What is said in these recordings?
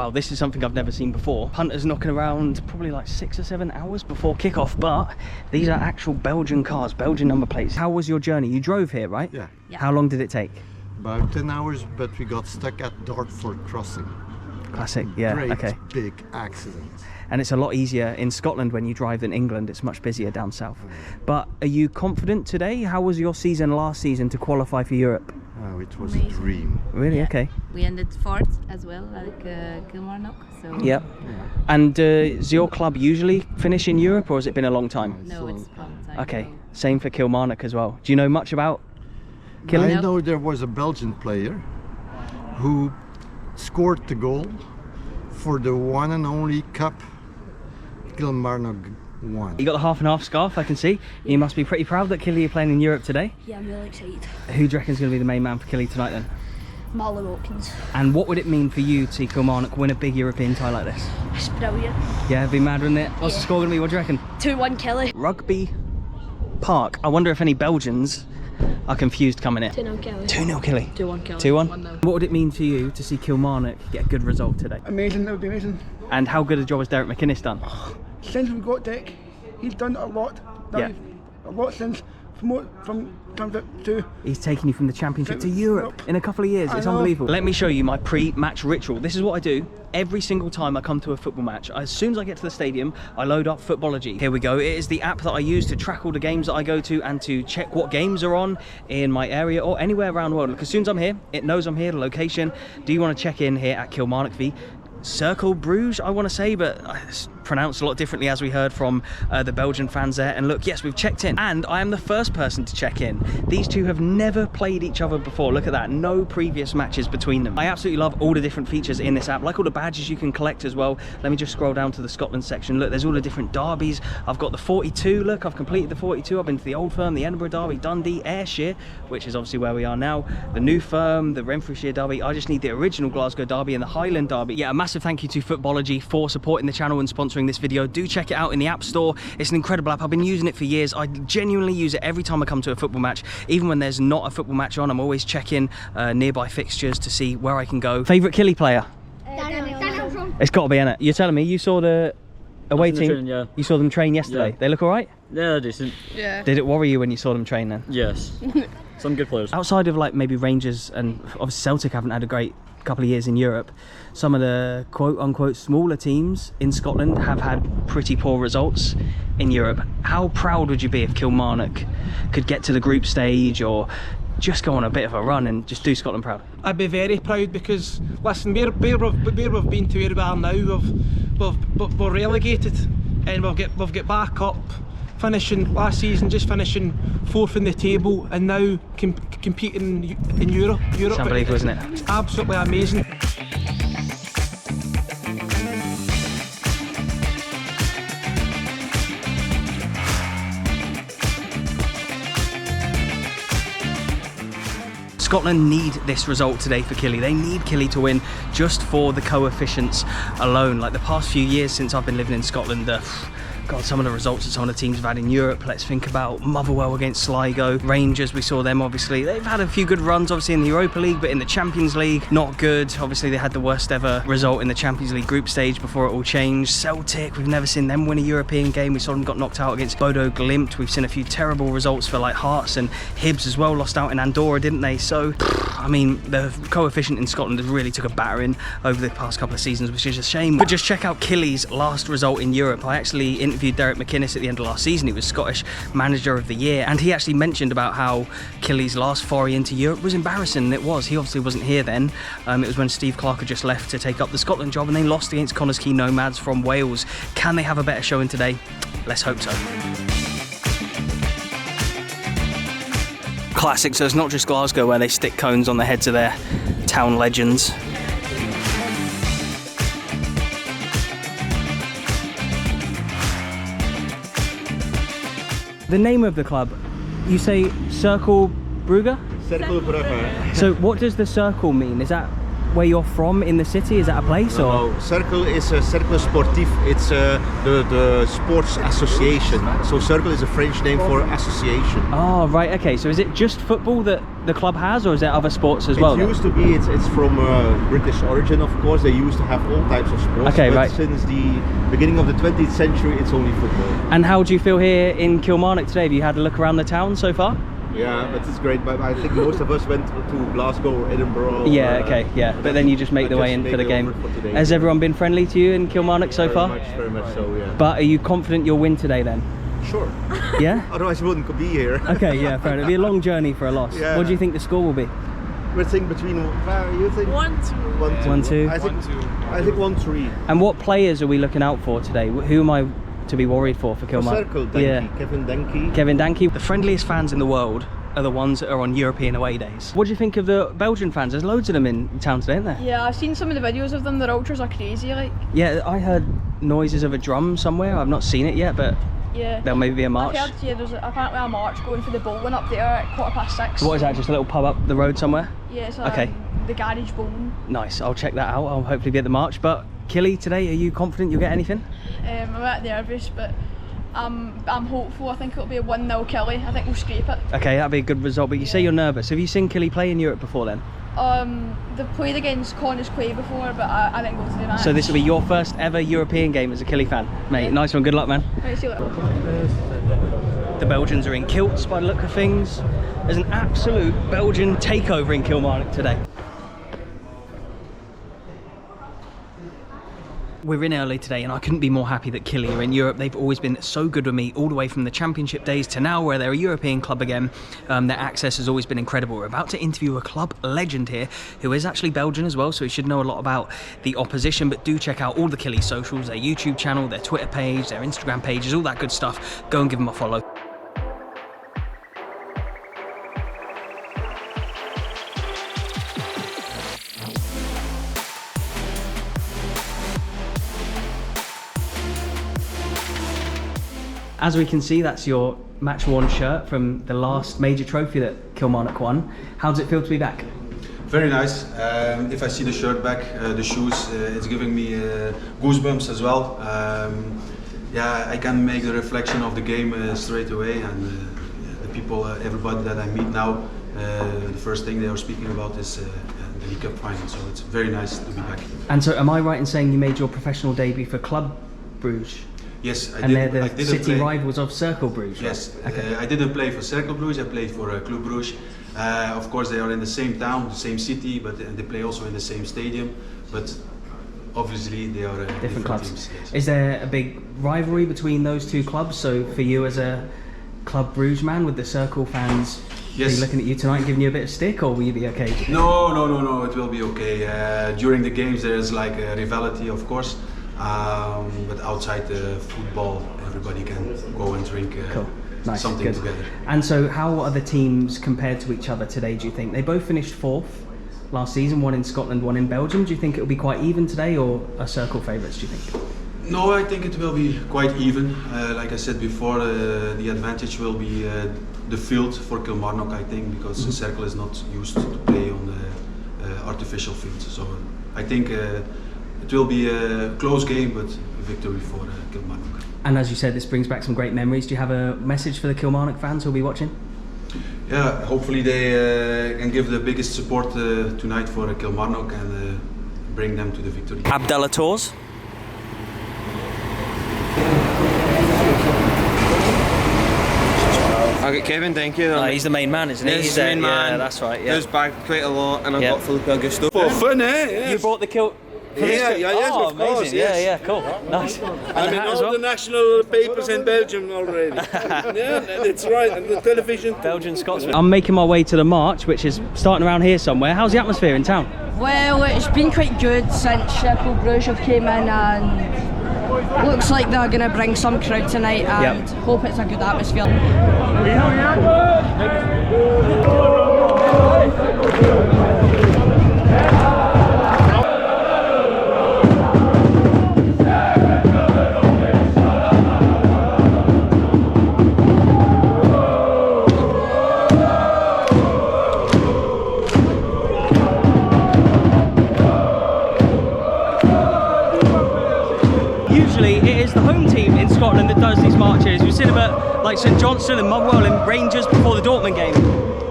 wow, this is something I've never seen before. Punters knocking around probably like 6 or 7 hours before kickoff, but these are actual Belgian cars, Belgian number plates. How was your journey? You drove here, right? Yeah. How long did it take? About 10 hours, but we got stuck at Dartford Crossing. Classic, yeah, Great okay. big accident. And it's a lot easier in Scotland when you drive than England. It's much busier down south. But are you confident today? How was your season last season to qualify for Europe? Oh, it was Amazing. a dream. Really? Yeah. Okay. We ended fourth as well, like Kilmarnock. So Yep. And does your club usually finish in Europe, or has it been a long time? no, it's a long time. Okay, ago. same for Kilmarnock as well. Do you know much about Killy? I know there was a Belgian player who scored the goal for the one and only cup Kilmarnock won. You got the half and half scarf, I can see. You must be pretty proud that Killy are playing in Europe today. Yeah, I'm really excited. Who do you reckon is going to be the main man for Killy tonight then? Marlon Watkins. And what would it mean for you to see Kilmarnock win a big European tie like this? It's brilliant. Yeah, it'd be mad, wouldn't it? What's the score going to be? What do you reckon? 2-1 Killy. Rugby Park. I wonder if any Belgians are confused coming in. 2-0 Killy. 2-0 Killy. 2-1 Killy. 2-1? What would it mean to you to see Kilmarnock get a good result today? Amazing, that would be amazing. And how good a job has Derek McInnes done? Since we got Dick, he's done a lot. Yeah. A lot since from to He's taken you from the Championship to Europe in a couple of years. I It's know. unbelievable. Let me show you my pre-match ritual. This is what I do every single time I come to a football match. As soon as I get to the stadium, I load up Footballogy. Here we go. It is the app that I use to track all the games that I go to and to check what games are on in my area or anywhere around the world. Look, as soon as I'm here, it knows I'm here, the location. Do you want to check in here at Kilmarnock v Cercle Brugge, I want to say, but it's pronounced a lot differently as we heard from the Belgian fans there. And look, yes, we've checked in, and I am the first person to check in. These two have never played each other before. Look at that, no previous matches between them. I absolutely love all the different features in this app, like all the badges you can collect as well. Let me just scroll down to the Scotland section. Look, there's all the different derbies. I've got the 42, look, I've completed the 42. I've been to the Old Firm, the Edinburgh Derby, Dundee, Ayrshire, which is obviously where we are now, the New Firm, the Renfrewshire Derby. I just need the original Glasgow Derby and the Highland Derby. Yeah, a massive thank you to Footballogy for supporting the channel and sponsoring this video. Do check it out in the App Store. It's an incredible app. I've been using it for years. I genuinely use it every time I come to a football match. Even when there's not a football match on, I'm always checking nearby fixtures to see where I can go. Favourite Killy player? Daniel. It's got to be, innit? You're telling me you saw the away team? Train, yeah. You saw them train yesterday. Yeah. They look all right? Yeah, they're decent. Yeah. Did it worry you when you saw them train then? Yes. Some good players. Outside of like maybe Rangers and obviously Celtic haven't had a great couple of years in Europe, some of the quote-unquote smaller teams in Scotland have had pretty poor results in Europe. How proud would you be if Kilmarnock could get to the group stage or just go on a bit of a run and just do Scotland proud? I'd be very proud because, listen, where we've been to where we are now, we're relegated and we've got back up, finishing last season, just finishing 4th in the table, and now competing in Europe. It's unbelievable, isn't it? It's absolutely amazing. Scotland need this result today for Killy. They need Killy to win just for the coefficients alone. Like the past few years since I've been living in Scotland, God, some of the results that some of the teams have had in Europe. Let's think about Motherwell against Sligo. Rangers, we saw them obviously. They've had a few good runs obviously in the Europa League, but in the Champions League, not good. Obviously they had the worst ever result in the Champions League group stage before it all changed. Celtic, we've never seen them win a European game. We saw them got knocked out against Bodo Glimt. We've seen a few terrible results for like Hearts and Hibs as well. Lost out in Andorra, didn't they? So, I mean, the coefficient in Scotland has really took a battering over the past couple of seasons, which is a shame. But just check out Killy's last result in Europe. I actually interviewed Derek McInnes at the end of last season. He was Scottish Manager of the Year, and he actually mentioned about how Killy's last foray into Europe was embarrassing, and it was. He obviously wasn't here then. It was when Steve Clarke had just left to take up the Scotland job, and they lost against Connah's Quay Nomads from Wales. Can they have a better showing today? Let's hope so. Classic, so it's not just Glasgow where they stick cones on the heads of their town legends. The name of the club, you say Cercle Brugge? Cercle Brugge. So what does the circle mean? Is that where you're from in the city? Is that a place or? No, Cercle is a Cercle Sportif. It's the sports association. So Cercle is a French name for association. Oh, right. Okay. So is it just football that the club has, or is there other sports as well? It used to be. It's from British origin, of course. They used to have all types of sports. Okay, but right. Since the beginning of the 20th century, it's only football. And how do you feel here in Kilmarnock today? Have you had a look around the town so far? Yeah, but it's great. But I think most of us went to Glasgow or Edinburgh. Yeah, okay, yeah. But then you just make the way in for the game. Has everyone been friendly to you in Kilmarnock so far? Very much so, yeah. But are you confident you'll win today then? Sure. Yeah? Otherwise we wouldn't be here. Okay, yeah, fair enough. It'll be a long journey for a loss. Yeah. What do you think the score will be? We're thinking between, you think? 1-2. 1-2. I think 1-3. And what players are we looking out for today? Who am I to be worried for Kilmarnock? Cercle, Denke, Kevin Denke. Kevin Danke. The friendliest fans in the world are the ones that are on European away days. What do you think of the Belgian fans? There's loads of them in town today, isn't there? Yeah, I've seen some of the videos of them. Their ultras are crazy, like. Yeah, I heard noises of a drum somewhere. I've not seen it yet, but Yeah. there'll maybe be a march. I've heard, yeah, there's apparently a march going for the bowling up there at 6:15. What is that, just a little pub up the road somewhere? Yeah, it's Okay. the garage bowling. Nice, I'll check that out. I'll hopefully be at the march. But Killy, today, are you confident you'll get anything? I'm a bit nervous, but I'm hopeful. I think it'll be a 1-0 Killy. I think we'll scrape it. Okay, that'd be a good result, but you say you're nervous. Have you seen Killy play in Europe before then? They've played against Connors Quay before, but I didn't go to the match. So this will be your first ever European game as a Killy fan? Mate, nice one, good luck, man. Right, see you later. The Belgians are in kilts by the look of things. There's an absolute Belgian takeover in Kilmarnock today. We're in early today and I couldn't be more happy that Killy are in Europe. They've always been so good with me, all the way from the championship days to now where they're a European club again. Their access has always been incredible. We're about to interview a club legend here who is actually Belgian as well, so he should know a lot about the opposition, but do check out all the Killy socials, their YouTube channel, their Twitter page, their Instagram pages, all that good stuff. Go and give them a follow. As we can see, that's your match-worn shirt from the last major trophy that Kilmarnock won. How does it feel to be back? Very nice. If I see the shirt back, the shoes, it's giving me goosebumps as well. Yeah, I can make the reflection of the game straight away, and the people, everybody that I meet now, the first thing they are speaking about is the League Cup final. So it's very nice to be back. And so, am I right in saying you made your professional debut for Club Brugge? Yes, I and did. they're the I didn't city play. rivals of Cercle Brugge. Yes, right? Okay. I didn't play for Cercle Brugge. I played for Club Brugge. Of course, they are in the same town, the same city, but they play also in the same stadium. But obviously, they are different clubs. teams, yes. Is there a big rivalry between those two clubs? So, for you as a Club Brugge man, with the Cercle fans Yes. be looking at you tonight and giving you a bit of stick, or will you be okay? No, it will be okay. During the games, there is like a rivalry, of course. But outside the football, everybody can go and drink Cool. Nice. something Good. together. And so, how are the teams compared to each other today, do you think? They both finished fourth last season, one in Scotland, one in Belgium. Do you think it will be quite even today, or are Cercle favourites, do you think? No, I think it will be quite even. Like I said before, the advantage will be the field for Kilmarnock, I think, because Cercle is not used to play on the artificial field. So I think it will be a close game, but a victory for Kilmarnock. And as you said, this brings back some great memories. Do you have a message for the Kilmarnock fans who'll be watching? Yeah, hopefully they can give the biggest support tonight for Kilmarnock and bring them to the victory. Abdallah Tours. I got Kevin Denke. He's the main man, isn't he? He's the main man. Yeah, that's right. Yeah. Goes back quite a lot, and I've Yeah. got Felipe Augusto. For fun, eh? You brought the kilt. Yes, Oh, of course, amazing. yes. Yeah, cool. Nice. I'm in all the national papers in Belgium already. Yeah, that's right, and the television. Belgian Scotsman. I'm making my way to the march, which is starting around here somewhere. How's the atmosphere in town? Well, it's been quite good since Cercle Brugge have came in, and looks like they're going to bring some crowd tonight, and hope it's a good atmosphere. Scotland that does these marches. We've seen them at like St Johnstone and Motherwell and Rangers before the Dortmund game.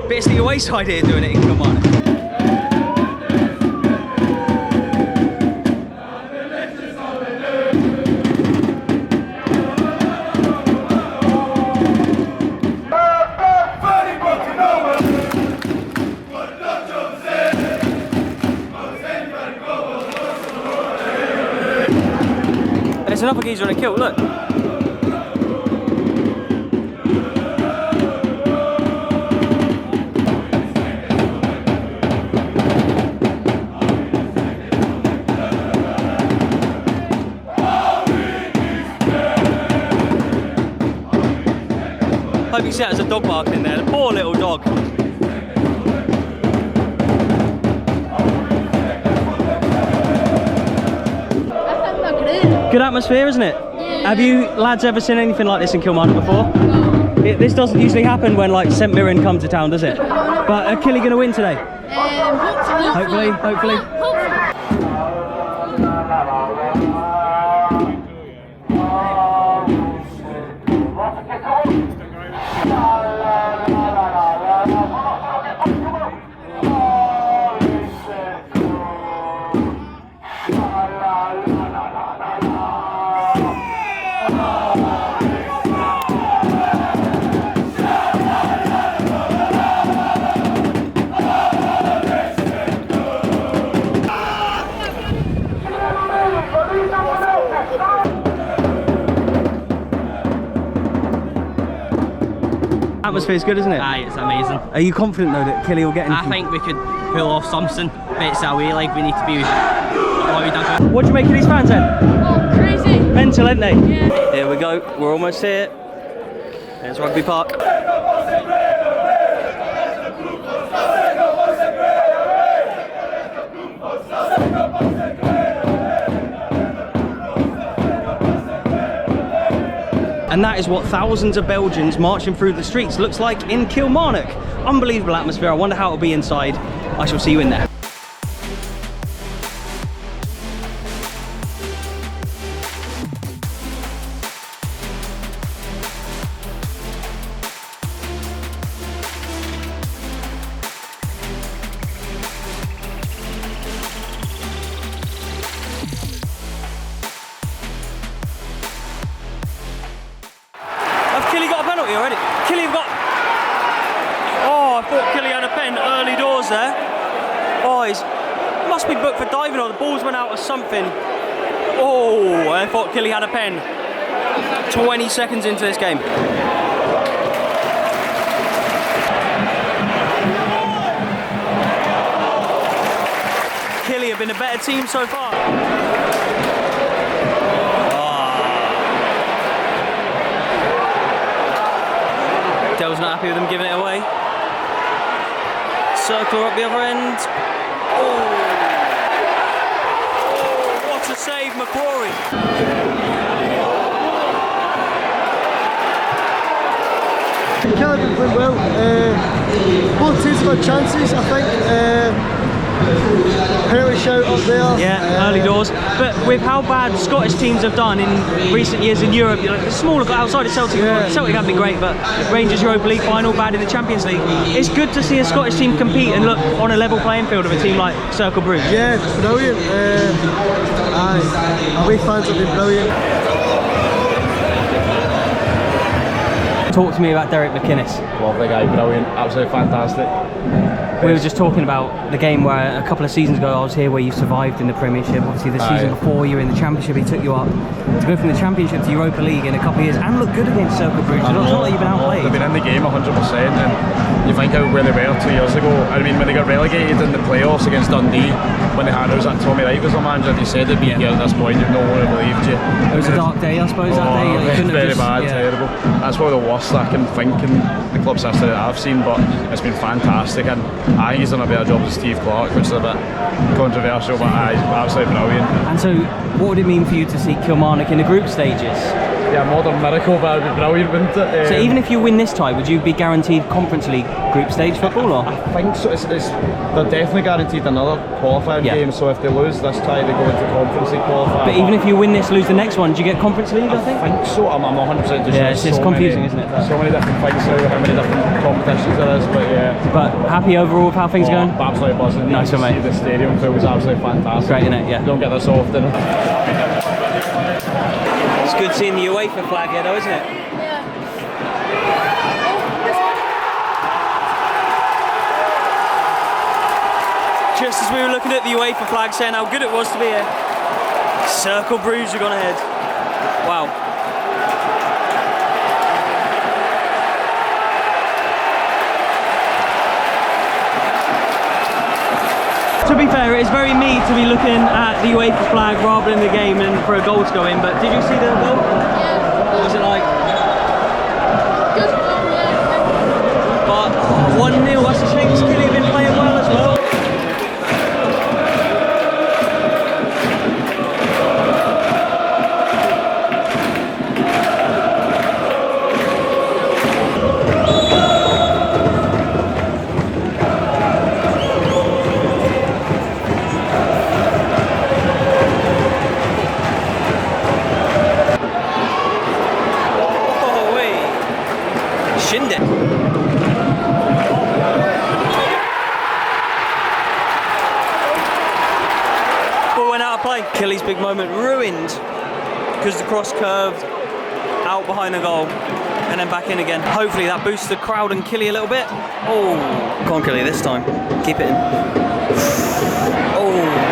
But it's the away side here doing it in Kilmarnock. There's another geezer on a kilt, look. Hope you see that as a dog barking in there, the poor little dog. Good atmosphere, isn't it? Yeah. Have you lads ever seen anything like this in Kilmarnock before? No. This doesn't usually happen when like St Mirren come to town, does it? But are Killy going to win today? Hopefully. Hopefully. Atmosphere's good, isn't it? Aye, it's amazing. Are you confident though that Killy will get anything? I think we could pull off something, but it's away like we need to be what we done. What do you make of these fans then? Oh, crazy. Mental, aren't they? Yeah. Here we go, we're almost here. There's Rugby Park. And that is what thousands of Belgians marching through the streets looks like in Kilmarnock. Unbelievable atmosphere. I wonder how it'll be inside. I shall see you in there. Killy got a penalty already. Killy have got... Oh, I thought Killy had a pen early doors there. Oh, he must be booked for diving or the balls went out or something. Oh, I thought Killy had a pen. 20 seconds into this game. Killy have been a better team so far. Dell's not happy with them giving it away. Cercle up the other end. Oh, what a save, McCrory. Killy have been playing well. Both teams have had chances, I think. Penalty shout up there. Yeah, early doors. But with how bad Scottish teams have done in recent years in Europe, like the smaller outside of Celtic, Celtic have been great, but Rangers Europa League final, bad in the Champions League. It's good to see a Scottish team compete and look on a level playing field with a team like Cercle Brugge. Yeah, brilliant. Away fans have been brilliant. Talk to me about Derek McInnes. Lovely guy, brilliant, absolutely fantastic. We were just talking about the game where a couple of seasons ago I was here where you survived in the Premiership. Obviously the season before you were in the Championship, he took you up to go from the Championship to Europa League in a couple of years and look good against Cercle Brugge. It's not like you've been outplayed. They've been in the game 100% and you think how where they were 2 years ago. I mean when they got relegated in the playoffs against Dundee, when they had us and Tommy Wright was their manager, they said they'd be here at this point, no one would have believed you. It was a dark day I suppose that day. It was very bad, terrible. That's probably the worst I can think in the club's history that I've seen, but it's been fantastic and I think he's done a better job than Steve Clark, which is a bit controversial, but he's absolutely brilliant. And so what would it mean for you to see Kilmarnock in the group stages? yeah, modern miracle, but it'd be brilliant, wouldn't it? So even if you win this tie, would you be guaranteed Conference League group stage football? Or? I think so. They're definitely guaranteed another qualifying game, so if they lose this tie, they go into Conference League qualifying. But even if you win this, lose the next one, do you get Conference League, I think? I think so. I'm not 100% sure. Yeah, it's just confusing, isn't it? So many different things now, how many different competitions there is, but yeah. But happy overall with how things are going? Absolutely buzzing. Nice one, mate. The stadium feels absolutely fantastic. Great, isn't it? Yeah. You don't get this often. It's good seeing the UEFA flag here though, isn't it? Just as we were looking at the UEFA flag saying how good it was to be here, Cercle Brugge have gone ahead. Wow. To be fair, it's very me to be looking at the UEFA flag rather than the game and for a goal to go in, but did you see the goal? Yeah. What was it like? Good. But 1-0, that's a shame because Killy have been playing well as well. Killy's big moment ruined because the cross curved out behind the goal and then back in again. Hopefully that boosts the crowd and Killy a little bit. Oh, come on Killy this time. Keep it in. Oh.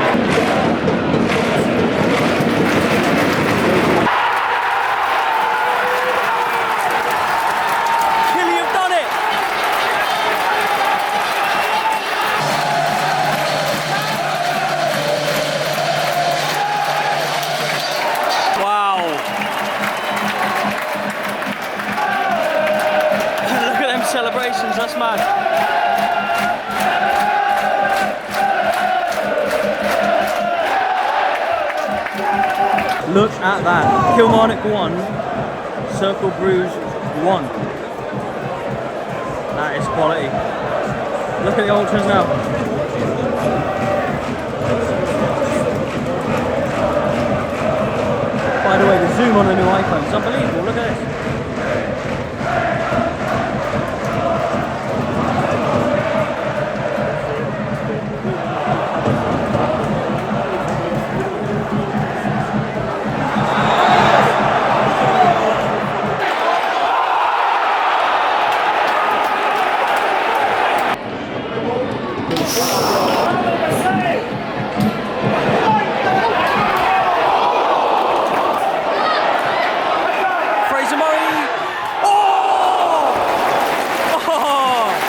Celebrations, that's mad. Look at that. Kilmarnock 1, Cercle Brugge 1. That is quality. Look at the ultras now. By the way, the zoom on the new iPhone is unbelievable. Look at this.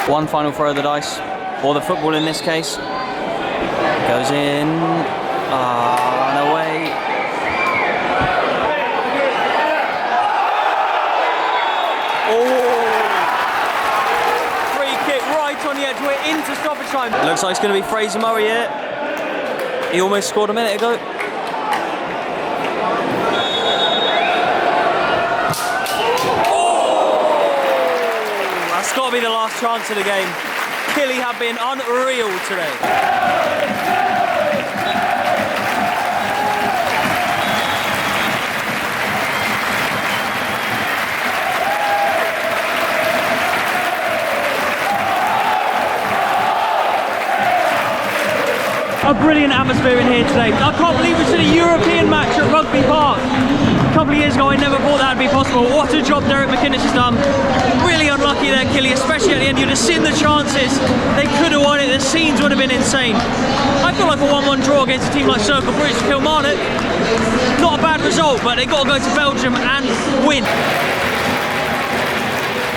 One final throw of the dice, or the football in this case. Goes in, and away. Oh! Free kick right on the edge, we're into stoppage time. Looks like it's going to be Fraser Murray here. He almost scored a minute ago. It's got to be the last chance of the game. Killy have been unreal today. A brilliant atmosphere in here today. I can't believe it's a European match at Rugby Park. A couple of years ago I never thought that would be possible. What a job Derek McInnes has done. Really unlucky there, Killy, especially at the end. You'd have seen the chances. They could have won it. The scenes would have been insane. I feel like a 1-1 draw against a team like Cercle Brugge for Kilmarnock. Not a bad result, but they've got to go to Belgium and win.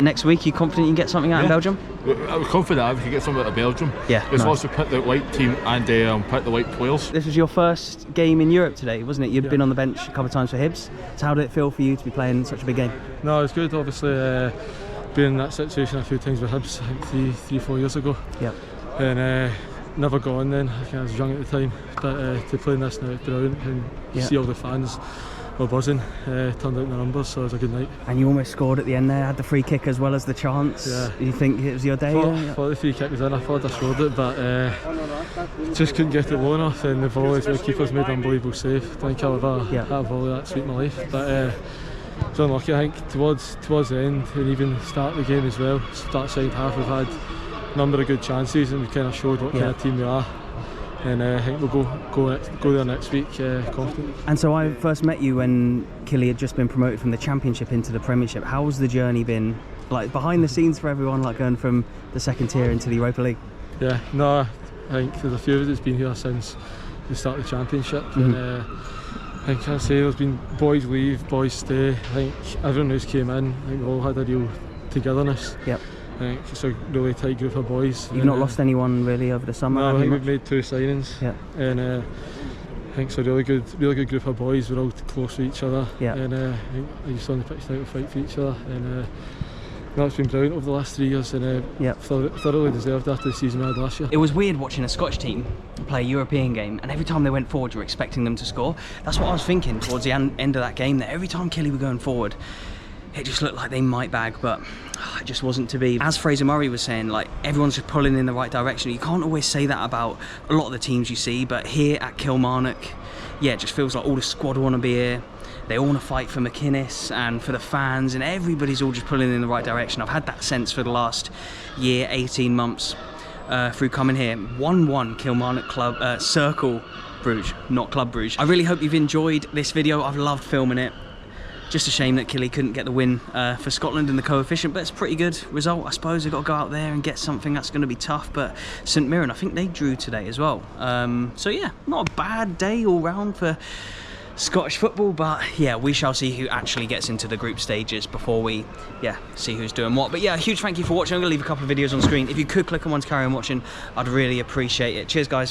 Next week, you confident you can get something out in Belgium? I was confident I could get something out of Belgium. Yeah, It's nice. also picked the right team and picked the right players. This was your first game in Europe today, wasn't it? You'd been on the bench a couple of times for Hibs. So how did it feel for you to be playing such a big game? No, it's good. Obviously, been in that situation a few times with Hibs, I think 3-4 years ago. Yep. And never got on then. I was young at the time. But to play in this now, it's brilliant, and you see all the fans we're buzzing. Turned out the numbers, so it was a good night. And you almost scored at the end there, had the free kick as well as the chance. Yeah. You think it was your day? Thought the free kick was in, I thought I scored it, but just couldn't get it low enough, and the volley, the keeper's made an unbelievable save. I think I'll have a volley that sweet my life. But it was unlucky, I think, towards the end, and even start of the game as well. Start second half, we've had a number of good chances, and we kind of showed what kind of team we are. And I think we'll go there next week confident. And so I first met you when Killy had just been promoted from the Championship into the Premiership. How's the journey been, like behind the scenes for everyone, like going from the second tier into the Europa League? Yeah, no, I think there's a few of us that's been here since the start of the Championship. And I think I say there's been boys leave, boys stay. I think everyone who's came in, I think we've all had a real togetherness. Yep. I think it's a really tight group of boys. You've not lost anyone really over the summer? No, I think we've made 2 signings. Yeah. And I think it's a really good group of boys. We're all close to each other. Yeah. And I think I used on the pitch now to fight for each other. And that's been brilliant over the last 3 years, and thoroughly deserved after the season we had last year. It was weird watching a Scottish team play a European game, and every time they went forward you were expecting them to score. That's what I was thinking towards the end of that game, that every time Killy were going forward it just looked like they might bag, but it just wasn't to be. As Fraser Murray was saying, like, everyone's just pulling in the right direction. You can't always say that about a lot of the teams you see, but here at Kilmarnock, yeah, it just feels like all the squad want to be here. They all want to fight for McInnes and for the fans, and everybody's all just pulling in the right direction. I've had that sense for the last year, 18 months through coming here. 1-1 Kilmarnock Club, Cercle Brugge, not Club Brugge. I really hope you've enjoyed this video. I've loved filming it. Just a shame that Killy couldn't get the win for Scotland in the coefficient, but it's a pretty good result, I suppose. They've got to go out there and get something that's going to be tough, but St Mirren, I think they drew today as well. So yeah, not a bad day all round for Scottish football, but yeah, we shall see who actually gets into the group stages before we see who's doing what. But yeah, a huge thank you for watching. I'm going to leave a couple of videos on screen. If you could click on one to carry on watching, I'd really appreciate it. Cheers, guys.